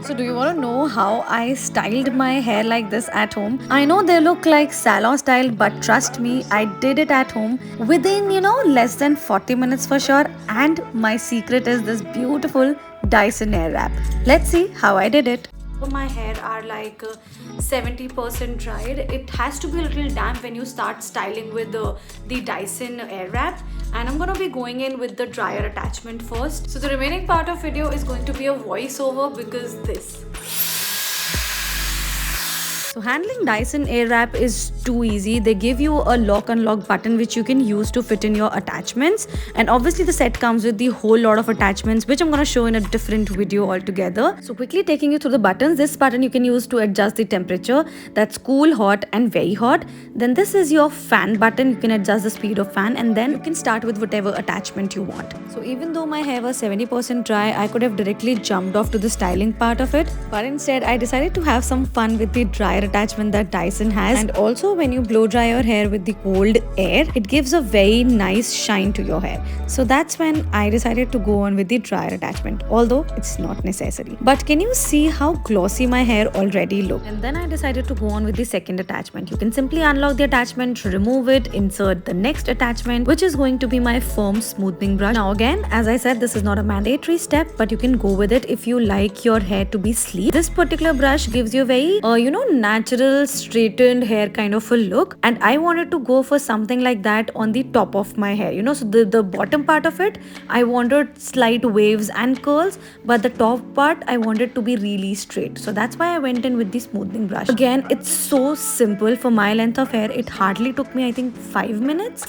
So do you want to know how I styled my hair like this at home? I know they look like salon style, but trust me, I did it at home within, less than 40 minutes for sure. And my secret is this beautiful Dyson Airwrap. Let's see how I did it. My hair are like 70% dried. It has to be a little damp when you start styling with the Dyson Airwrap, and I'm gonna be going in with the dryer attachment first. So the remaining part of video is going to be a voiceover because this. So handling Dyson Airwrap is too easy. They give you a lock unlock button which you can use to fit in your attachments, and obviously the set comes with the whole lot of attachments which I'm going to show in a different video altogether. So quickly taking you through the buttons. This button you can use to adjust the temperature, that's cool, hot and very hot. Then this is your fan button. You can adjust the speed of fan, and then you can start with whatever attachment you want. So even though my hair was 70% dry, I could have directly jumped off to the styling part of it, but instead I decided to have some fun with the dryer attachment that Dyson has. And also when you blow dry your hair with the cold air, it gives a very nice shine to your hair. So that's when I decided to go on with the dryer attachment, although it's not necessary. But can you see how glossy my hair already looked? And then I decided to go on with the second attachment. You can simply unlock the attachment, remove it, insert the next attachment, which is going to be my foam smoothing brush. Now again, as I said, this is not a mandatory step, but you can go with it if you like your hair to be sleek. This particular brush gives you a very natural straightened hair kind of a look, and I wanted to go for something like that on the top of my hair, so the bottom part of it I wanted slight waves and curls, but the top part I wanted to be really straight. So that's why I went in with the smoothing brush. Again, it's so simple. For my length of hair, it hardly took me, I think, 5 minutes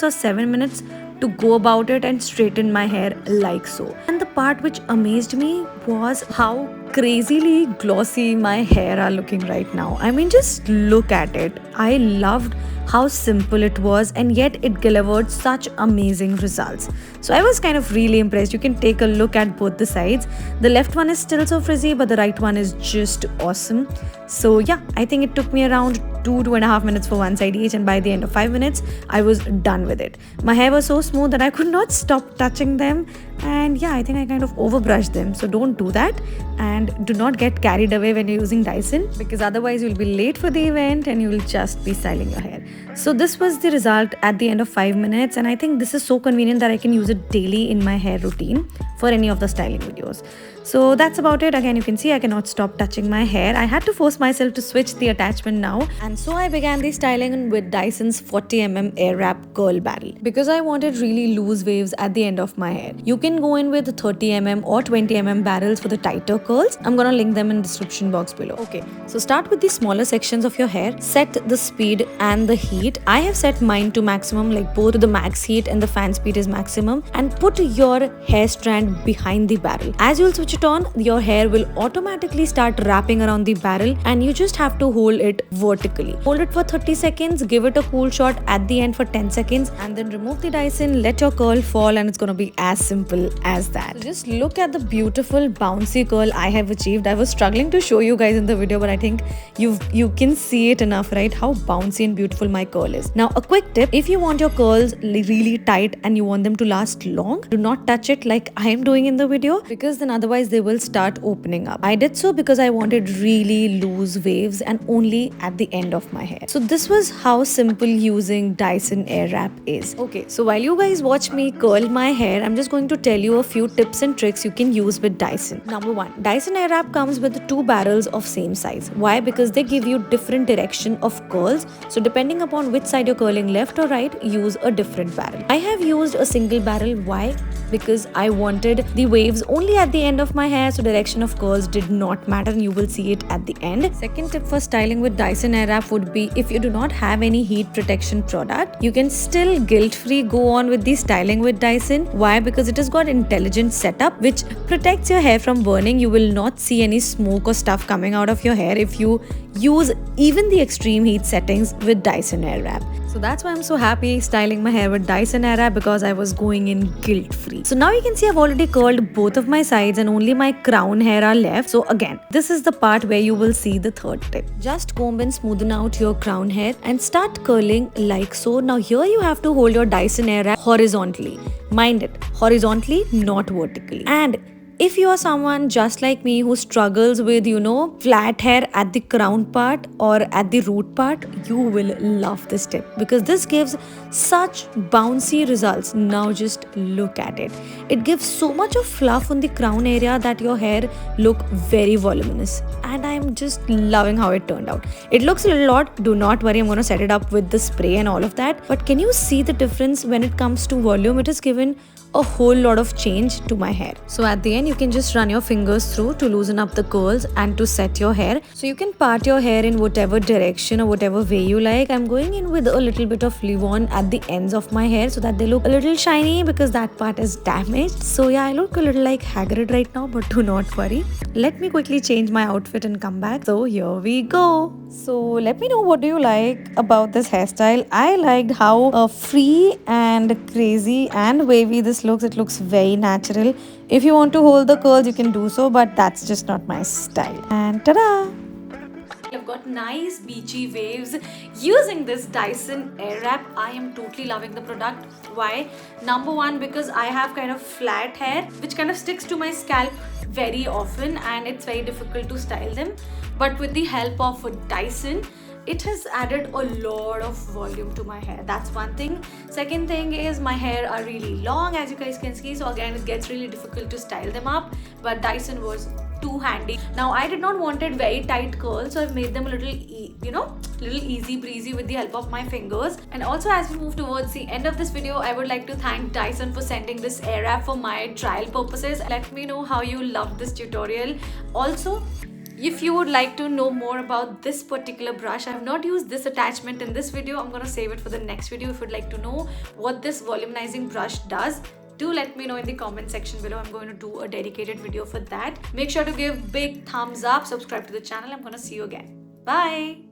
or 7 minutes to go about it and straighten my hair like so. And the part which amazed me was how crazily glossy my hair are looking right now. I mean, just look at it. I loved how simple it was, and yet it delivered such amazing results. So I was kind of really impressed. You can take a look at both the sides. The left one is still so frizzy, but the right one is just awesome. So yeah, I think it took me around 2.5 minutes for one side each, and by the end of 5 minutes I was done with it. My hair was so smooth that I could not stop touching them, and yeah, I think I kind of overbrushed them. So don't do that, and do not get carried away when you're using Dyson, because otherwise you'll be late for the event and you will just be styling your hair. So this was the result at the end of 5 minutes, and I think this is so convenient that I can use it daily in my hair routine for any of the styling videos. So that's about it. Again, you can see I cannot stop touching my hair. I had to force myself to switch the attachment now, and so I began the styling with Dyson's 40mm Airwrap curl barrel, because I wanted really loose waves at the end of my hair. You can go in with 30mm or 20mm barrels for the tighter curls. I'm gonna link them in the description box below. Okay, so start with the smaller sections of your hair. Set the speed and the heat. I have set mine to maximum, like both the max heat and the fan speed is maximum, and put your hair strand behind the barrel. As you'll switch it on, your hair will automatically start wrapping around the barrel, and you just have to hold it vertically. Hold it for 30 seconds, give it a cool shot at the end for 10 seconds, and then remove the Dyson, let your curl fall, and it's gonna be as simple as that. So just look at the beautiful bouncy curl I have achieved. I was struggling to show you guys in the video, but I think you can see it enough, right? How bouncy and beautiful my curl is. Now a quick tip: if you want your curls really tight and you want them to last long, do not touch it like I am doing in the video, because then otherwise they will start opening up. I did so because I wanted really loose waves and only at the end of my hair. So this was how simple using Dyson Airwrap is. Okay, so while you guys watch me curl my hair, I'm just going to tell you a few tips and tricks you can use with Dyson. Number 1, Dyson Airwrap comes with 2 barrels of same size. Why? Because they give you different direction of curls. So depending upon which side you're curling, left or right, use a different barrel. I have used a single barrel. Why? Because I wanted the waves only at the end of my hair, so direction of curls did not matter, and you will see it at the end. Second tip for styling with Dyson Airwrap would be, if you do not have any heat protection product, you can still guilt-free go on with the styling with Dyson. Why? Because it has got intelligent setup which protects your hair from burning. You will not see any smoke or stuff coming out of your hair if you use even the extreme heat settings with Dyson Airwrap. So that's why I'm so happy styling my hair with Dyson Airwrap, because I was going in guilt-free. So now you can see I've already curled both of my sides and only my crown hair are left. So again, this is the part where you will see the third tip. Just comb and smoothen out your crown hair and start curling like so. Now here you have to hold your Dyson Airwrap horizontally. Mind it, horizontally, not vertically. And if you are someone just like me who struggles with, flat hair at the crown part or at the root part, you will love this tip because this gives such bouncy results. Now just look at it. It gives so much of fluff on the crown area that your hair look very voluminous, and I'm just loving how it turned out. It looks a little odd. Do not worry, I'm going to set it up with the spray and all of that. But can you see the difference when it comes to volume? It has given a whole lot of change to my hair. So at the end, you can just run your fingers through to loosen up the curls and to set your hair. So you can part your hair in whatever direction or whatever way you like. I'm going in with a little bit of leave-on at the ends of my hair so that they look a little shiny because that part is damaged. So yeah, I look a little like Hagrid right now, but do not worry. Let me quickly change my outfit and come back. So here we go. So let me know, what do you like about this hairstyle? I liked how free and crazy and wavy this looks. It looks very natural. If you want to hold the curls, you can do so, but that's just not my style. And ta-da! I've got nice beachy waves using this Dyson Airwrap. I am totally loving the product. Why? Number one, because I have kind of flat hair which kind of sticks to my scalp very often and it's very difficult to style them. But with the help of a Dyson, it has added a lot of volume to my hair. That's one thing. Second thing is my hair are really long, as you guys can see, so again it gets really difficult to style them up, but Dyson was too handy. Now I did not wanted very tight curls, so I've made them a little little easy breezy with the help of my fingers. And also, as we move towards the end of this video, I would like to thank Dyson for sending this Airwrap for my trial purposes. Let me know how you loved this tutorial. Also, if you would like to know more about this particular brush, I have not used this attachment in this video. I'm going to save it for the next video. If you'd like to know what this volumizing brush does, do let me know in the comment section below. I'm going to do a dedicated video for that. Make sure to give big thumbs up, subscribe to the channel. I'm going to see you again. Bye.